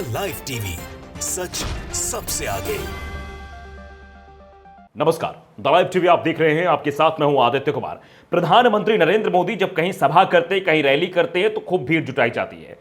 The live TV, सच सबसे आगे। नमस्कार, द लाइव टीवी आप देख रहे हैं। आपके साथ मैं हूं आदित्य कुमार। प्रधानमंत्री नरेंद्र मोदी जब कहीं सभा करते, कहीं रैली करते हैं तो खूब भीड़ जुटाई जाती है।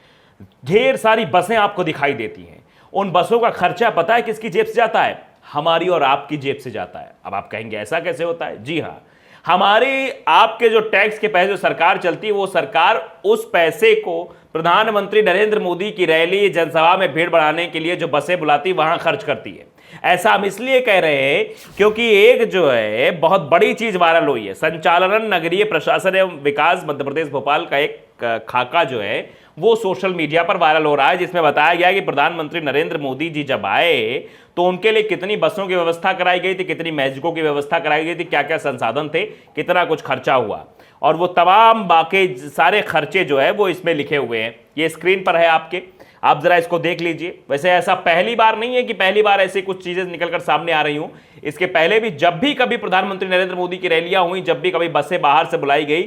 ढेर सारी बसें आपको दिखाई देती हैं। उन बसों का खर्चा पता है किसकी जेब से जाता है? हमारी और आपकी जेब से जाता है। अब आप कहेंगे ऐसा कैसे होता है? जी हां, हमारे आपके जो टैक्स के पैसे जो सरकार चलती है, वो सरकार उस पैसे को प्रधानमंत्री नरेंद्र मोदी की रैली, जनसभा में भीड़ बढ़ाने के लिए जो बसें बुलाती वहां खर्च करती है। ऐसा हम इसलिए कह रहे हैं क्योंकि एक जो है बहुत बड़ी चीज वायरल हुई है। संचालन नगरीय प्रशासन एवं विकास मध्य प्रदेश भोपाल का एक खाका जो है वो सोशल मीडिया पर वायरल हो रहा है, जिसमें बताया गया कि प्रधानमंत्री नरेंद्र मोदी जी जब आए तो उनके लिए कितनी बसों की व्यवस्था कराई गई थी, कितनी मैजिकों की व्यवस्था कराई गई थी, क्या क्या संसाधन थे, कितना कुछ खर्चा हुआ, और वो तमाम बाकी सारे खर्चे जो है वो इसमें लिखे हुए हैं। ये स्क्रीन पर है आपके, आप जरा इसको देख लीजिए। वैसे ऐसा पहली बार नहीं है कि पहली बार ऐसी कुछ चीजें निकलकर सामने आ रही हूं। इसके पहले भी जब भी कभी प्रधानमंत्री नरेंद्र मोदी की रैलियां हुई, जब भी कभी बसें बाहर से बुलाई गई,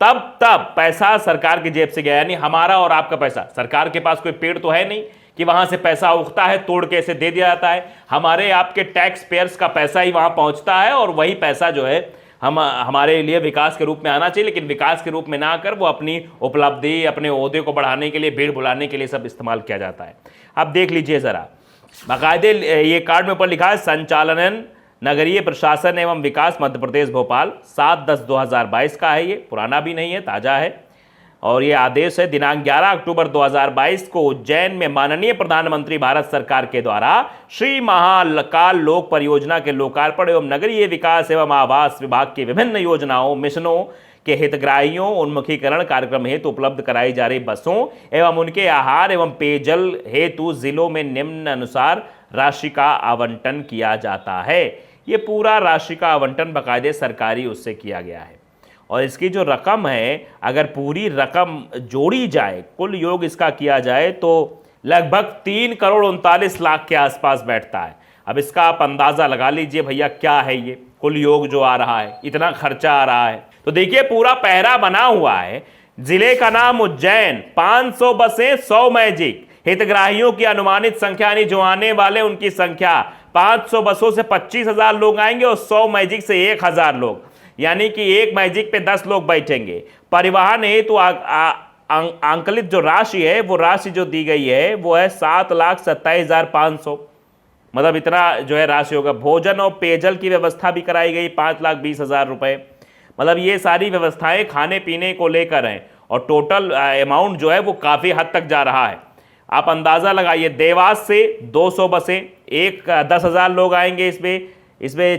तब पैसा सरकार की जेब से गया। यानी हमारा और आपका पैसा। सरकार के पास कोई पेड़ तो है नहीं कि वहां से पैसा उगता है, तोड़ के इसे दे दिया जाता है। हमारे आपके टैक्स पेयर्स का पैसा ही वहां पहुंचता है, और वही पैसा जो है हमारे लिए विकास के रूप में आना चाहिए, लेकिन विकास के रूप में ना आकर वो अपनी उपलब्धि, अपने ओहदे को बढ़ाने के लिए, भीड़ बुलाने के लिए सब इस्तेमाल किया जाता है। अब देख लीजिए जरा, बाकायदे ये कार्ड में ऊपर लिखा है संचालन नगरीय प्रशासन एवं विकास मध्य प्रदेश भोपाल, 7/10/2022 का है। ये पुराना भी नहीं है, ताज़ा है। और ये आदेश है दिनांक 11 अक्टूबर 2022 को उज्जैन में माननीय प्रधानमंत्री भारत सरकार के द्वारा श्री महाकाल लोक परियोजना के लोकार्पण एवं नगरीय विकास एवं आवास विभाग की विभिन्न योजनाओं, मिशनों के हितग्राहियों उन्मुखीकरण कार्यक्रम हेतु उपलब्ध कराई जा रही बसों एवं उनके आहार एवं पेयजल हेतु जिलों में निम्न अनुसार राशि का आवंटन किया जाता है। ये पूरा राशि का आवंटन बाकायदे सरकारी उससे किया गया है, और इसकी जो रकम है, अगर पूरी रकम जोड़ी जाए, कुल योग इसका किया जाए तो लगभग 3,39,00,000 के आसपास बैठता है। अब इसका आप अंदाजा लगा लीजिए भैया, क्या है ये कुल योग जो आ रहा है, इतना खर्चा आ रहा है। तो देखिए पूरा पहरा बना हुआ है। जिले का नाम उज्जैन, 500 बसें, 100 मैजिक, हितग्राहियों की अनुमानित संख्या यानी जो आने वाले उनकी संख्या, 500 बसों से 25,000 लोग आएंगे और 100 मैजिक से 1,000 लोग, यानी कि एक मैजिक पे 10 लोग बैठेंगे। परिवहन हेतु आंकलित जो राशि है, वो राशि जो दी गई है वो है 7,27,500, मतलब इतना जो है राशि होगा। भोजन और पेयजल की व्यवस्था भी कराई गई, 5,20,000 रुपए। मतलब ये सारी व्यवस्थाएं खाने पीने को लेकर हैं, और टोटल अमाउंट जो है वो काफ़ी हद तक जा रहा है। आप अंदाज़ा लगाइए, देवास से 200 बसें, 10,000 लोग आएंगे, इसमें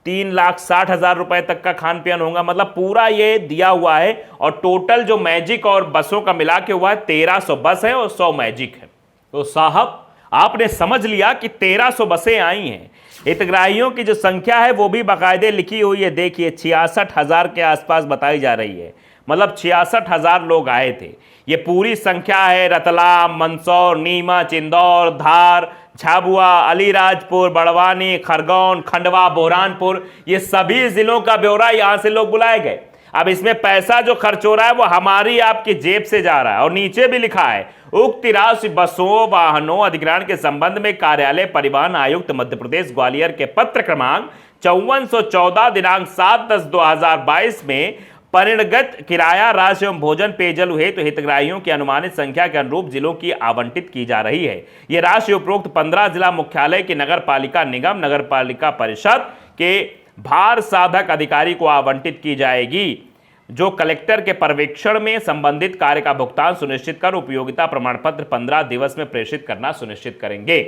3,60,000 रुपए तक का खान पियन होगा। मतलब पूरा ये दिया हुआ है, और टोटल जो मैजिक और बसों का मिला के हुआ है 1,300 बस है और 100 मैजिक है। तो साहब आपने समझ लिया कि 1,300 बसें आई हैं। हितग्राहियों की जो संख्या है वो भी बाकायदे लिखी हुई है। देखिए 66,000 के आसपास बताई जा रही है, मतलब 66,000 लोग आए थे। ये पूरी संख्या है। रतलाम, मंदसौर, नीमच, इंदौर, धार, झाबुआ, अलीराजपुर, बड़वानी, खरगोन, खंडवा, बुरहानपुर, ये सभी जिलों का ब्यौरा, यहां से लोग बुलाए गए। अब इसमें पैसा जो खर्च हो रहा है वो हमारी आपकी जेब से जा रहा है। और नीचे भी लिखा है, उक्त राशि बसों वाहनों अधिग्रहण के संबंध में कार्यालय परिवहन आयुक्त मध्य प्रदेश ग्वालियर के पत्र क्रमांक 5414 दिनांक 7/10/2022 में परिणगत किराया राशि एवं भोजन पेयजल हेतु हितग्राहियों की अनुमानित संख्या के अनुरूप जिलों की आवंटित की जा रही है। यह राशि उपरोक्त 15 जिला मुख्यालय की नगर पालिका निगम, नगर पालिका परिषद के भार साधक अधिकारी को आवंटित की जाएगी, जो कलेक्टर के पर्यवेक्षण में संबंधित कार्य का भुगतान सुनिश्चित कर उपयोगिता प्रमाण पत्र 15 दिवस में प्रेषित करना सुनिश्चित करेंगे।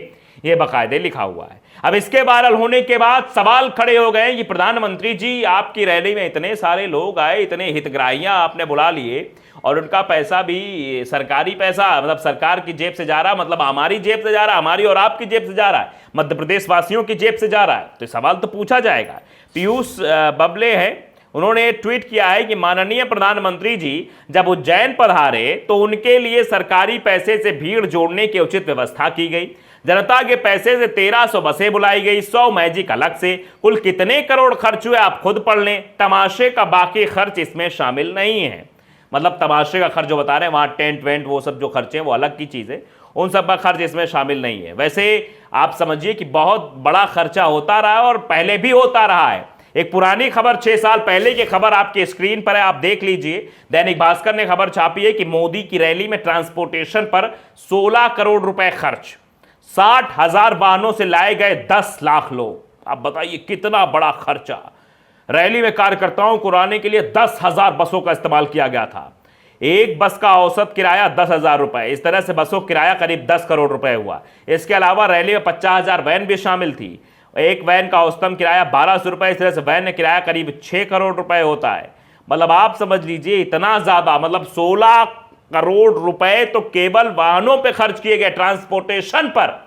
यह बाकायदे लिखा हुआ है। अब इसके वायरल होने के बाद सवाल खड़े हो गए कि प्रधानमंत्री जी, आपकी रैली में इतने सारे लोग आए, इतने हितग्राहियां आपने बुला लिए, और उनका पैसा भी सरकारी पैसा, मतलब सरकार की जेब से जा रहा, मतलब हमारी जेब से जा रहा, हमारी और आपकी जेब से जा रहा है, मध्य प्रदेश वासियों की जेब से जा रहा है। तो सवाल तो पूछा जाएगा। पीयूष बबले हैं, उन्होंने ट्वीट किया है कि माननीय प्रधानमंत्री जी जब उज्जैन पधारे तो उनके लिए सरकारी पैसे से भीड़ जोड़ने की उचित व्यवस्था की गई। जनता के पैसे से 1,300 बसें बुलाई गई, 100 मैजिक अलग से। कुल कितने करोड़ खर्च हुए आप खुद पढ़ लें। तमाशे का बाकी खर्च इसमें शामिल नहीं है। मतलब तमाशे का खर्च जो बता रहे हैं, वहां टेंट वेंट वो सब जो खर्चे हैं वो अलग की चीज़ है। उन सब का खर्च इसमें शामिल नहीं है। वैसे आप समझिए कि बहुत बड़ा खर्चा होता रहा है और पहले भी होता रहा है। एक पुरानी खबर 6 साल पहले की खबर आपकी स्क्रीन पर है, आप देख लीजिए। दैनिक भास्कर ने खबर छापी है कि मोदी की रैली में ट्रांसपोर्टेशन पर 16 करोड़ रुपए खर्च, 60,000 वाहनों से लाए गए 10 लाख लोग। आप बताइए कितना बड़ा खर्चा। रैली में कार्यकर्ताओं को लाने के लिए 10,000 बसों का इस्तेमाल किया गया था। एक बस का औसत किराया 10,000 रुपए। इस तरह से बसों का किराया करीब 10 करोड़ रुपए हुआ। इसके अलावा रैली में 50,000 वैन भी शामिल थी। एक वैन का औसतन किराया 1,200 रुपए। इस तरह से वैन ने किराया करीब 6 करोड़ रुपए होता है। मतलब आप समझ लीजिए इतना ज्यादा, मतलब 16 करोड़ रुपए तो केवल वाहनों पे खर्च किए गए, ट्रांसपोर्टेशन पर।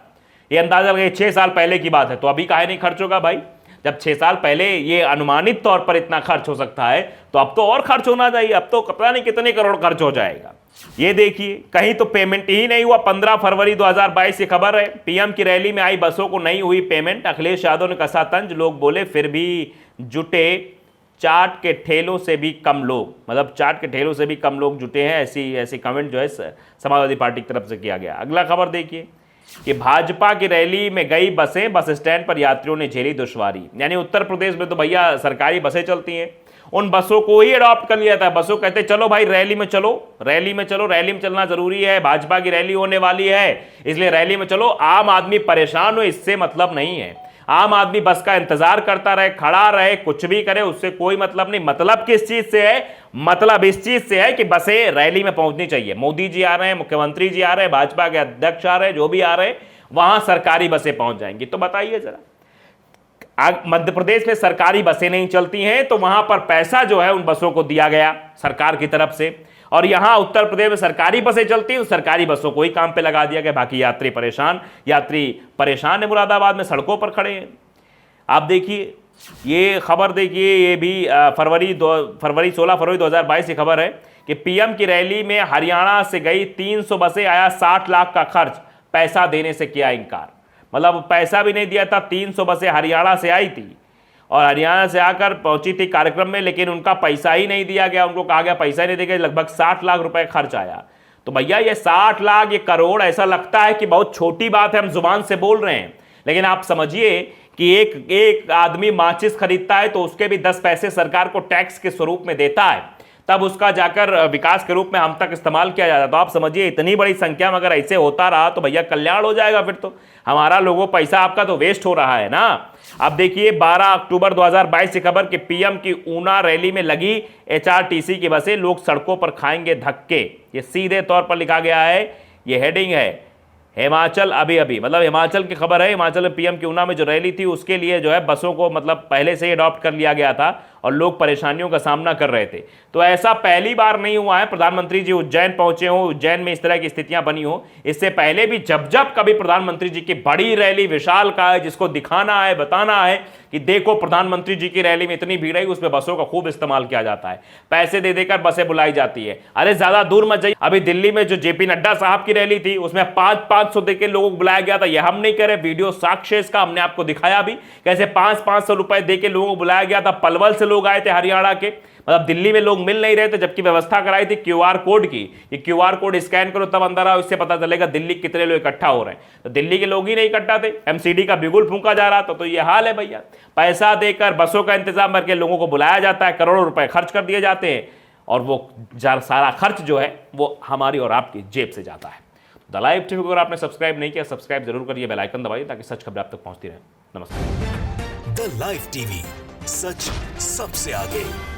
यह अंदाजा लगे 6 साल पहले की बात है, तो अभी काहे नहीं खर्च होगा भाई? जब 6 साल पहले ये अनुमानित तौर पर इतना खर्च हो सकता है तो अब तो और खर्च होना चाहिए। अब तो पता नहीं कितने करोड़ खर्च हो जाएगा। ये देखिए कहीं तो पेमेंट ही नहीं हुआ। 15 फरवरी 2022 की खबर है, पीएम की रैली में आई बसों को नहीं हुई पेमेंट। अखिलेश यादव ने कसा तंज, लोग बोले फिर भी जुटे, चाट के ठेलों से भी कम लोग, मतलब चाट के ठेलों से भी कम लोग जुटे हैं। ऐसी कमेंट जो है समाजवादी पार्टी की तरफ से किया गया। अगला खबर देखिए कि भाजपा की रैली में गई बसें, बस स्टैंड पर यात्रियों ने झेली दुश्वारी। यानी उत्तर प्रदेश में तो भैया सरकारी बसें चलती हैं, उन बसों को ही अडॉप्ट कर लिया था। बसों कहते चलो भाई रैली में चलो, रैली में चलो, रैली में चलना जरूरी है, भाजपा की रैली होने वाली है इसलिए रैली में चलो। आम आदमी परेशान हो इससे मतलब नहीं है। आम आदमी बस का इंतजार करता रहे, खड़ा रहे, कुछ भी करे, उससे कोई मतलब नहीं। मतलब किस चीज से है? मतलब इस चीज से है कि बसें रैली में पहुंचनी चाहिए। मोदी जी आ रहे हैं, मुख्यमंत्री जी आ रहे हैं, भाजपा के अध्यक्ष आ रहे हैं, जो भी आ रहे हैं, वहां सरकारी बसें पहुंच जाएंगी। तो बताइए जरा, मध्य प्रदेश में सरकारी बसें नहीं चलती हैं तो वहां पर पैसा जो है उन बसों को दिया गया सरकार की तरफ से, और यहां उत्तर प्रदेश में सरकारी बसें चलती हैं तो सरकारी बसों को ही काम पे लगा दिया गया। बाकी यात्री परेशान है, मुरादाबाद में सड़कों पर खड़े हैं। आप देखिए ये खबर, देखिए ये भी फरवरी 16 फरवरी 2022 की खबर है कि पीएम की रैली में हरियाणा से गई 300 बसें, आया 60 लाख का खर्च, पैसा देने से किया इनकार। मतलब पैसा भी नहीं दिया था। 300 बसें हरियाणा से आई थी और हरियाणा से आकर पहुंची थी कार्यक्रम में, लेकिन उनका पैसा ही नहीं दिया गया। उनको कहा गया पैसा ही नहीं दिया गया। लगभग 60 लाख रुपए खर्च आया। तो भैया ये 60 लाख, ये करोड़, ऐसा लगता है कि बहुत छोटी बात है, हम जुबान से बोल रहे हैं, लेकिन आप समझिए कि एक आदमी माचिस खरीदता है तो उसके भी 10 पैसे सरकार को टैक्स के स्वरूप में देता है, तब उसका जाकर विकास के रूप में हम तक इस्तेमाल किया जाता है। तो आप समझिए इतनी बड़ी संख्या में अगर ऐसे होता रहा तो भैया कल्याण हो जाएगा। फिर तो हमारा लोगों पैसा आपका तो वेस्ट हो रहा है ना। अब देखिए 12 अक्टूबर 2022 की खबर कि पीएम की ऊना रैली में लगी एचआरटीसी की बसें, लोग सड़कों पर खाएंगे धक्के। ये सीधे तौर पर लिखा गया है, ये हेडिंग है। हिमाचल अभी मतलब हिमाचल की खबर है। हिमाचल में पीएम की ऊना में जो रैली थी उसके लिए जो है बसों को मतलब पहले से ही अडॉप्ट कर लिया गया था और लोग परेशानियों का सामना कर रहे थे। तो ऐसा पहली बार नहीं हुआ है प्रधानमंत्री जी उज्जैन पहुंचे हो, उज्जैन में इस तरह की स्थितियां बनी हो। इससे पहले भी जब कभी प्रधानमंत्री जी की बड़ी रैली विशाल का है, जिसको दिखाना है, बताना है कि देखो प्रधानमंत्री जी की रैली में इतनी भीड़ है, उसमें बसों का खूब इस्तेमाल किया जाता है, पैसे दे देकर बसें बुलाई जाती है। अरे ज्यादा दूर मत जाइए, अभी दिल्ली में जो जेपी नड्डा साहब की रैली थी उसमें 500 देकर लोगों को बुलाया गया था। यह हम नहीं करे, वीडियो साक्ष्य इसका हमने आपको दिखाया भी, कैसे 500 रुपए देकर लोगों को बुलाया गया था। पलवल से लोग आए थे, हरियाणा के, मतलब दिल्ली में लोग मिल नहीं रहे थे, जबकि व्यवस्था कराई थी क्यूआर कोड की। ये क्यूआर कोड स्कैन करो तब अंदर आओ, इससे पता चलेगा दिल्ली कितने लोग इकट्ठा हो रहे हैं। तो दिल्ली के लोग ही नहीं इकट्ठा थे, एमसीडी का बिगुल फूंका जा रहा था। तो ये हाल है भैया, पैसा देकर बसों का इंतजाम करके लोगों को बुलाया जाता है, करोड़ों रुपए खर्च कर दिए जाते हैं और वो सारा खर्च जो है वो हमारी और आपकी जेब से जाता है। द लाइव टीवी को अगर आपने सब्सक्राइब नहीं किया, सब्सक्राइब जरूर करिए, बेल आइकन दबाइए ताकि सच खबरें आप तक पहुंचती रहे। नमस्कार। द लाइव टीवी, सच सबसे आगे।